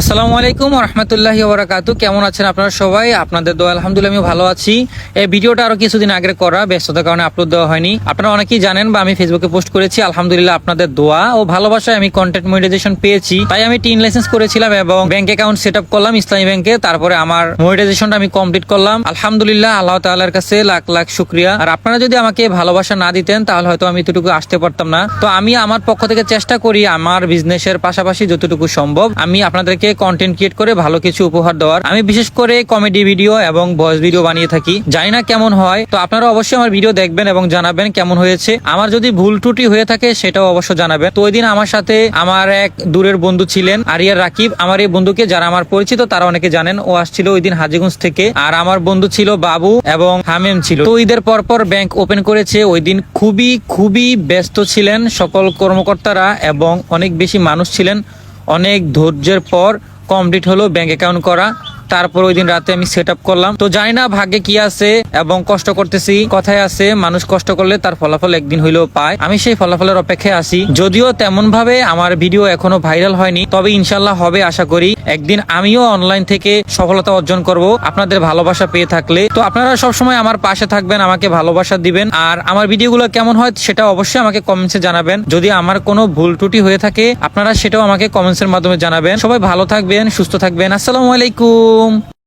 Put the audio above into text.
আসসালামু আলাইকুম রহমতুল্লাহি ওবারাকাতু। কেমন আছেন আপনারা সবাই? আপনাদের দোয়া আলহামদুলিল্লাহ আমি ভালো আছি। এই ভিডিওটা আরো কিছুদিন আগে করা, ব্যস্ততার কারণে আপলোড দেওয়া হয়নি। আপনারা অনেকেই জানেন বা আমি ফেসবুকে পোস্ট করেছি, আলহামদুলিল্লাহ আপনাদের দোয়া ও ভালোবাসায় আমি কন্টেন্ট মনিটাইজেশন পেয়েছি। তাই আমি টিন লাইসেন্স করেছিলাম এবং ব্যাংক অ্যাকাউন্ট সেট আপ করলাম ইসলামী ব্যাংকে। তারপরে আমার মনিটাইজেশনটা আমি কমপ্লিট করলাম। আলহামদুলিল্লাহ, আল্লাহ তাআলার কাছে লাখ লাখ শুকরিয়া। আর আপনারা যদি আমাকে ভালোবাসা না দিতেন তাহলে হয়তো আমি এতটুকু আসতে পারতাম না। তো আমি আমার পক্ষ থেকে চেষ্টা করি আমার বিজনেসের পাশাপাশি যতটুকু সম্ভব আমি আপনাদেরকে কন্টেন্ট ক্রিয়েট করে ভালো কিছু উপহার দেওয়ার। আমি বিশেষ করে কমেডি ভিডিও এবং ভয়েস ভিডিও বানিয়ে থাকি, জানি না কেমন হয়। তো আপনারা অবশ্যই আমার ভিডিও দেখবেন এবং জানাবেন কেমন হয়েছে। আমার যদি ভুল ত্রুটি হয়ে থাকে সেটাও অবশ্যই জানাবেন। তো ওই দিন আমার সাথে আমার এক দূরের বন্ধু ছিলেন আরিয়ার রাকিব। আমার এই বন্ধুকে যারা আমার পরিচিত তারা অনেকে জানেন। ও আসছিল ওই দিন হাজীগঞ্জ থেকে। আর আমার বন্ধু ছিল বাবু এবং হামেম ছিল। তো ঈদের পর ব্যাংক ওপেন করেছে। ওই দিন খুবই ব্যস্ত ছিলেন সকল কর্মকর্তারা এবং অনেক বেশি মানুষ ছিলেন। অনেক ধৈর্যের পর কমপ্লিট হলো ব্যাংক অ্যাকাউন্ট করা। তারপর ওই দিন রাতে আমি সেট আপ করলাম। তো জানি না ভাগ্যে কি আছে এবং কষ্ট করতেছি। কথায় আছে মানুষ কষ্ট করলে তার ফলাফল একদিন হইলেও পায়। আমি সেই ফলাফলের অপেক্ষায় আছি। যদিও তেমন ভাবে আমার ভিডিও এখনো ভাইরাল হয়নি, তবে ইনশাল্লাহ হবে আশা করি। একদিন আমিও অনলাইন থেকে সফলতা অর্জন করব আপনাদের ভালোবাসা পেয়ে থাকলে। তো আপনারা সবসময় আমার পাশে থাকবেন, আমাকে ভালোবাসা দিবেন। আর আমার ভিডিওগুলো কেমন হয় সেটা অবশ্যই আমাকে কমেন্টসে জানাবেন। যদি আমার কোনো ভুল ত্রুটি হয়ে থাকে আপনারা সেটাও আমাকে কমেন্টসের মাধ্যমে জানাবেন। সবাই ভালো থাকবেন, সুস্থ থাকবেন। আসসালামু আলাইকুম।